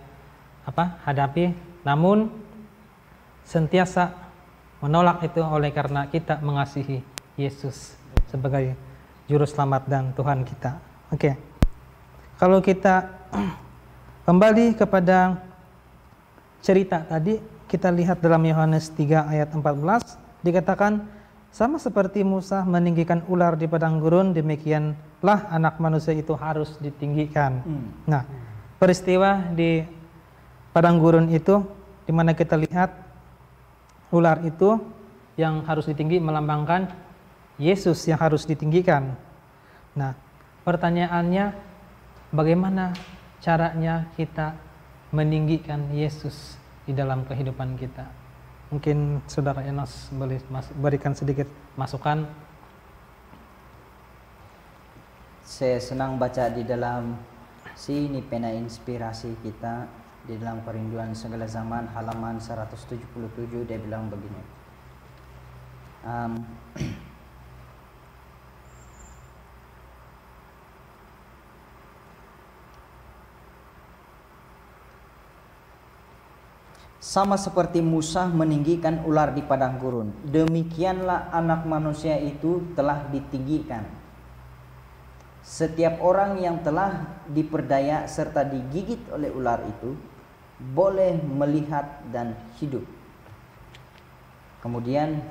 hadapi, namun sentiasa menolak itu oleh karena kita mengasihi Yesus sebagai juru selamat dan Tuhan kita. Oke. Kalau kita kembali kepada cerita tadi, kita lihat dalam Yohanes 3 ayat 14 dikatakan, sama seperti Musa meninggikan ular di padang gurun, demikianlah anak manusia itu harus ditinggikan. Nah, peristiwa di padang gurun itu, di mana kita lihat ular itu yang harus ditinggi melambangkan Yesus yang harus ditinggikan. Nah, pertanyaannya, bagaimana caranya kita meninggikan Yesus di dalam kehidupan kita? Mungkin Saudara Enos boleh berikan sedikit masukan. Saya senang baca di dalam sini pena inspirasi kita di dalam Kerinduan Segala Zaman halaman 177, dia bilang begini. Sama seperti Musa meninggikan ular di padang gurun, demikianlah anak manusia itu telah ditinggikan. Setiap orang yang telah diperdaya serta digigit oleh ular itu boleh melihat dan hidup. Kemudian,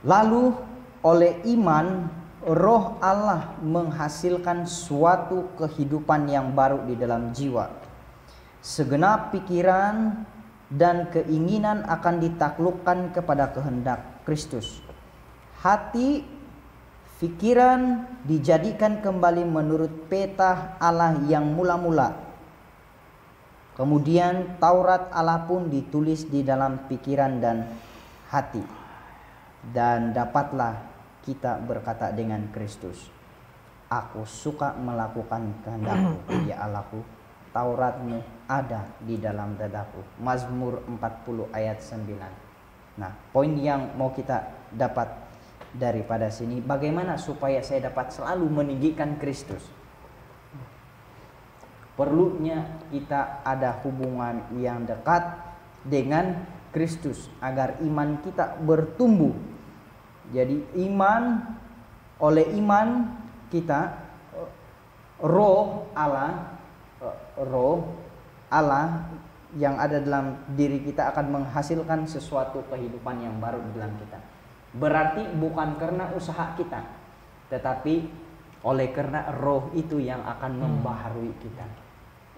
lalu oleh iman Roh Allah menghasilkan suatu kehidupan yang baru di dalam jiwa. Segenap pikiran dan keinginan akan ditaklukkan kepada kehendak Kristus. Hati, pikiran dijadikan kembali menurut peta Allah yang mula-mula. Kemudian Taurat Allah pun ditulis di dalam pikiran dan hati. Dan dapatlah kita berkata dengan Kristus, aku suka melakukan kehendakmu, ya Allahku. Tauratmu ada di dalam dadaku. Mazmur 40 ayat 9. Nah, poin yang mau kita dapat daripada sini, bagaimana supaya saya dapat selalu meninggikan Kristus? Perlunya kita ada hubungan yang dekat dengan Kristus agar iman kita bertumbuh. Jadi oleh iman kita, roh Allah yang ada dalam diri kita akan menghasilkan sesuatu kehidupan yang baru di dalam kita. Berarti bukan karena usaha kita, tetapi oleh karena roh itu yang akan membaharui kita.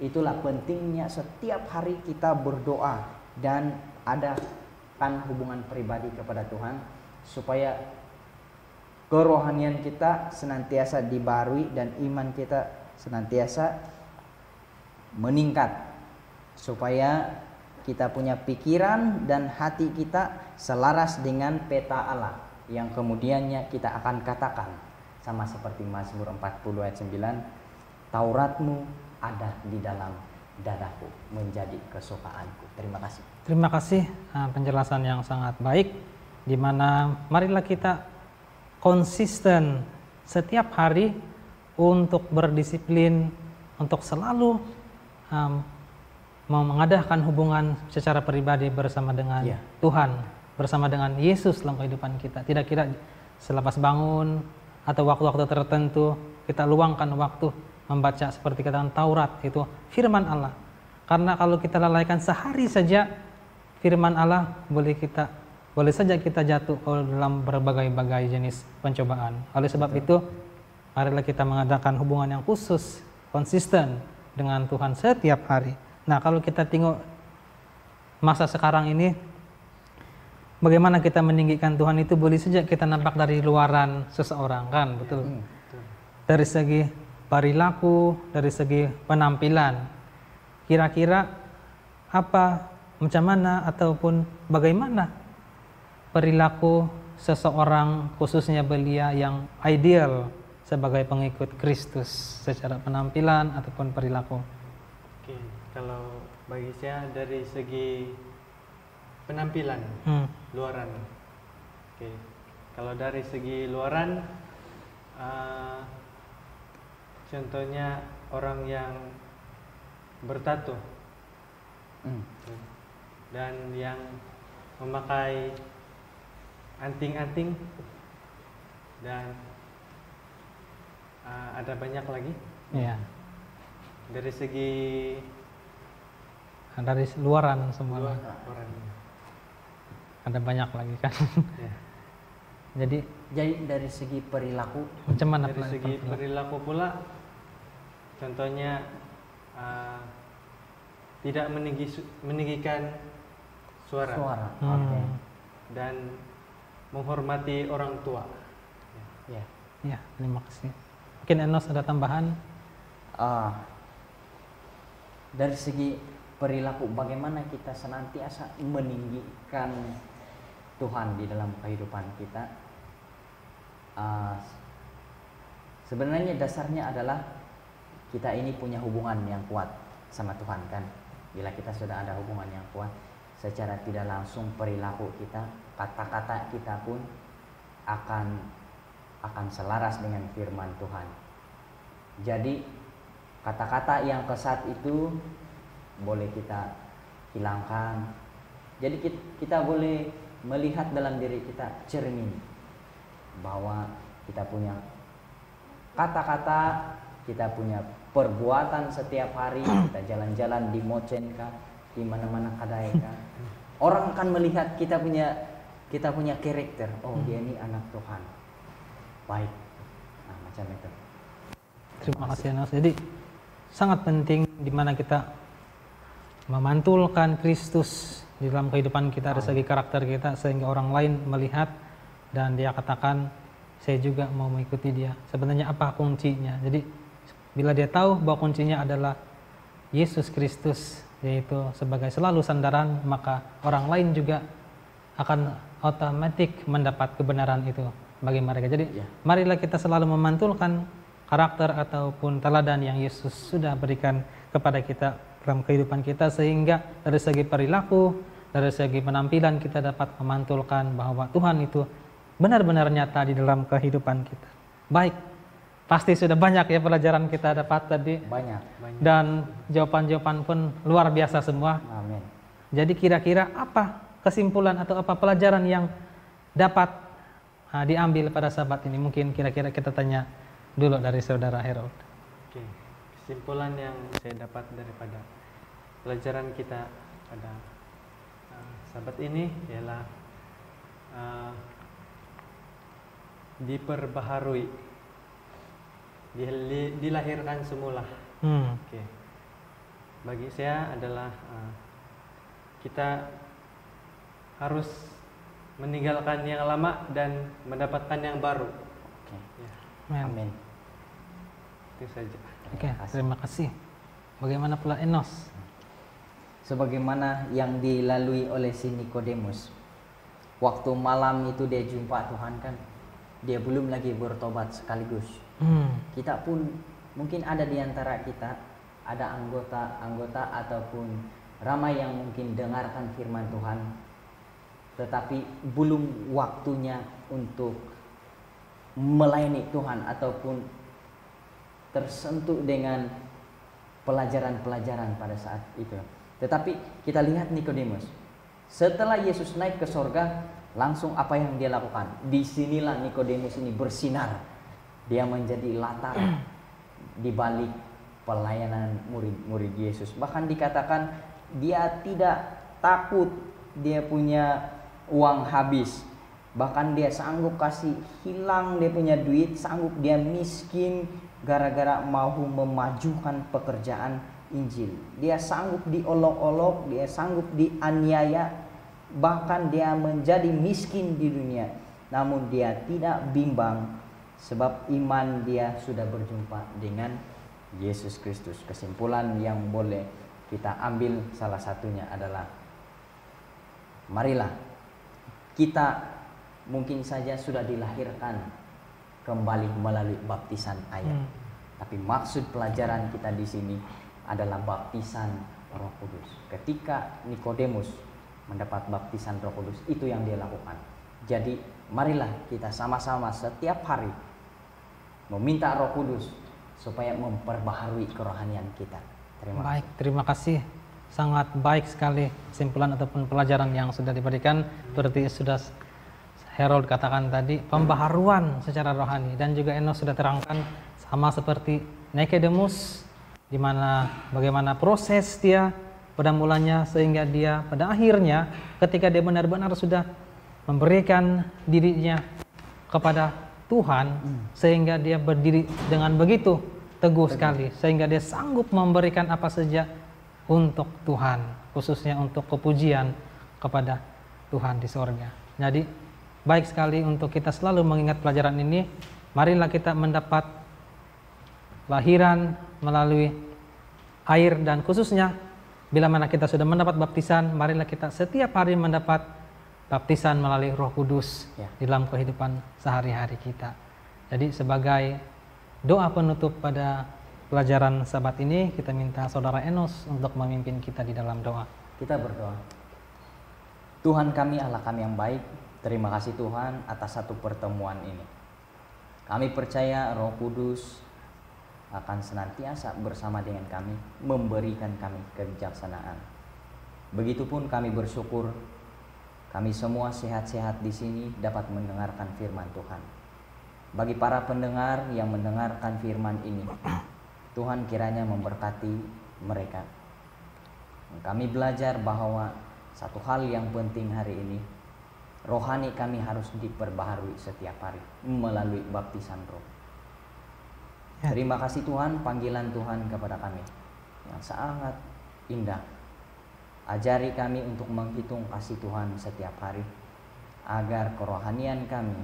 Itulah pentingnya setiap hari kita berdoa dan adakan hubungan pribadi kepada Tuhan, supaya kerohanian kita senantiasa dibaharui dan iman kita senantiasa meningkat, supaya kita punya pikiran dan hati kita selaras dengan peta Allah, yang kemudiannya kita akan katakan sama seperti Mazmur 40 ayat 9, Tauratmu ada di dalam dadaku, menjadi kesukaanku. Terima kasih. Terima kasih, penjelasan yang sangat baik, di mana marilah kita konsisten setiap hari untuk berdisiplin, untuk selalu mau mengadakan hubungan secara pribadi bersama dengan Tuhan, bersama dengan Yesus dalam kehidupan kita. Tidak kira selepas bangun atau waktu-waktu tertentu kita luangkan waktu membaca seperti katakan Taurat, itu firman Allah. Karena kalau kita lalaikan sehari saja firman Allah, boleh saja kita jatuh dalam berbagai-bagai jenis pencobaan. Oleh sebab itu, marilah kita mengadakan hubungan yang khusus, konsisten dengan Tuhan setiap hari. Nah, kalau kita tengok masa sekarang ini, bagaimana kita meninggikan Tuhan itu boleh saja kita nampak dari luaran seseorang, kan, betul? Dari segi perilaku, dari segi penampilan. Kira-kira macam mana ataupun bagaimana perilaku seseorang, khususnya belia yang ideal sebagai pengikut Kristus secara penampilan ataupun perilaku? Oke, kalau bagi saya dari segi penampilan luaran. Oke, kalau dari segi luaran, contohnya orang yang bertato dan yang memakai anting-anting, dan ada banyak lagi. Iya. Dari segi dari luaran semua. luaran. Ada banyak lagi kan. Ya. Jadi dari segi perilaku, Macam mana Dari segi perilaku pula, contohnya tidak meninggikan suara. Oke. Dan menghormati orang tua. Ya. Ya, terima kasih. Mungkin Enos ada tambahan? Dari segi perilaku, bagaimana kita senantiasa meninggikan Tuhan di dalam kehidupan kita? Sebenarnya dasarnya adalah kita ini punya hubungan yang kuat sama Tuhan, kan? Bila kita sudah ada hubungan yang kuat, secara tidak langsung perilaku kita, kata-kata kita pun akan selaras dengan firman Tuhan. Jadi kata-kata yang kesat itu boleh kita hilangkan. Jadi kita boleh melihat dalam diri kita cermin bahwa kita punya kata-kata, kita punya perbuatan setiap hari. Kita jalan-jalan di Mocenka, di mana-mana Kadaeka, orang akan melihat kita punya karakter. Oh, dia ini anak Tuhan, baik. Nah, macam itu. Terima kasih Enos. Jadi sangat penting di mana kita memantulkan Kristus di dalam kehidupan kita dari segi karakter kita, sehingga orang lain melihat dan dia katakan, saya juga mau mengikuti dia. Sebenarnya apa kuncinya? Jadi bila dia tahu bahwa kuncinya adalah Yesus Kristus, yaitu sebagai selalu sandaran, maka orang lain juga akan otomatis mendapat kebenaran itu bagi mereka. Jadi marilah kita selalu memantulkan karakter ataupun teladan yang Yesus sudah berikan kepada kita dalam kehidupan kita, sehingga dari segi perilaku, dari segi penampilan kita dapat memantulkan bahwa Tuhan itu benar-benar nyata di dalam kehidupan kita. Baik, pasti sudah banyak ya pelajaran kita dapat tadi. Banyak. Dan jawaban-jawaban pun luar biasa semua. Amin. Jadi kira-kira apa kesimpulan atau apa pelajaran yang dapat diambil pada sahabat ini? Mungkin kira-kira kita tanya dulu dari saudara Harold. Oke, kesimpulan yang saya dapat daripada pelajaran kita pada sahabat ini ialah diperbaharui, dilahirkan semula. Oke. Bagi saya adalah kita harus meninggalkan yang lama dan mendapatkan yang baru. Oke. Ya, Amin. itu saja. Oke, terima kasih. Bagaimana pula Enos? Sebagaimana yang dilalui oleh si Nikodemus, waktu malam itu dia jumpa Tuhan, kan? Dia belum lagi bertobat sekaligus. Kita pun mungkin ada di antara kita, ada anggota ataupun ramai yang mungkin dengarkan firman Tuhan, tetapi belum waktunya untuk melayani Tuhan ataupun tersentuh dengan pelajaran-pelajaran pada saat itu. Tetapi kita lihat Nikodemus. Setelah Yesus naik ke sorga, langsung apa yang dia lakukan? Disinilah Nikodemus ini bersinar. Dia menjadi latar di balik pelayanan murid-murid Yesus. Bahkan dikatakan dia tidak takut dia punya uang habis. Bahkan dia sanggup kasih hilang dia punya duit, sanggup dia miskin gara-gara mau memajukan pekerjaan Injil. Dia sanggup diolok-olok, dia sanggup dianiaya, bahkan dia menjadi miskin di dunia. Namun dia tidak bimbang sebab iman dia sudah berjumpa dengan Yesus Kristus. Kesimpulan yang boleh kita ambil salah satunya adalah marilah kita mungkin saja sudah dilahirkan kembali melalui baptisan air. Tapi maksud pelajaran kita di sini adalah baptisan Roh Kudus. Ketika Nikodemus mendapat baptisan Roh Kudus, itu yang dia lakukan. Jadi marilah kita sama-sama setiap hari meminta Roh Kudus supaya memperbaharui kerohanian kita. Baik, terima kasih. Sangat baik sekali kesimpulan ataupun pelajaran yang sudah diberikan. Seperti sudah Harold katakan tadi, pembaharuan secara rohani, dan juga Enos sudah terangkan sama seperti Nikodemus, di mana bagaimana proses dia pada mulanya sehingga dia pada akhirnya ketika dia benar-benar sudah memberikan dirinya kepada Tuhan, sehingga dia berdiri dengan begitu teguh sekali, sehingga dia sanggup memberikan apa saja untuk Tuhan, khususnya untuk kepujian kepada Tuhan di sorga. Jadi baik sekali untuk kita selalu mengingat pelajaran ini. Marilah kita mendapat lahiran melalui air, dan khususnya bila mana kita sudah mendapat baptisan, marilah kita setiap hari mendapat baptisan melalui Roh Kudus di dalam kehidupan sehari-hari kita. Jadi sebagai doa penutup pada pelajaran Sabat ini, kita minta Saudara Enos untuk memimpin kita di dalam doa. Kita berdoa. Tuhan kami, Allah kami yang baik, terima kasih Tuhan atas satu pertemuan ini. Kami percaya Roh Kudus akan senantiasa bersama dengan kami, memberikan kami kebijaksanaan. Begitupun kami bersyukur kami semua sehat-sehat di sini dapat mendengarkan firman Tuhan. Bagi para pendengar yang mendengarkan firman ini, Tuhan kiranya memberkati mereka. Kami belajar bahwa satu hal yang penting hari ini, rohani kami harus diperbaharui setiap hari melalui baptisan Roh. Terima kasih Tuhan, panggilan Tuhan kepada kami yang sangat indah. Ajari kami untuk menghitung kasih Tuhan setiap hari, agar kerohanian kami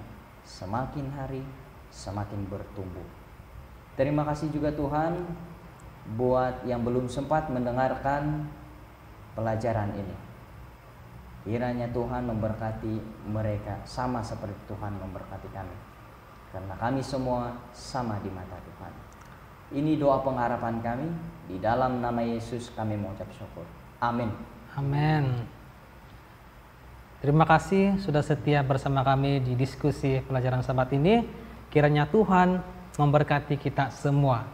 semakin hari semakin bertumbuh. Terima kasih juga Tuhan buat yang belum sempat mendengarkan pelajaran ini. Kiranya Tuhan memberkati mereka sama seperti Tuhan memberkati kami, karena kami semua sama di mata Tuhan. Ini doa pengharapan kami, di dalam nama Yesus kami mengucap syukur. Amin. Amin. Terima kasih sudah setia bersama kami di diskusi pelajaran Sabat ini. Kiranya Tuhan memberkati kita semua.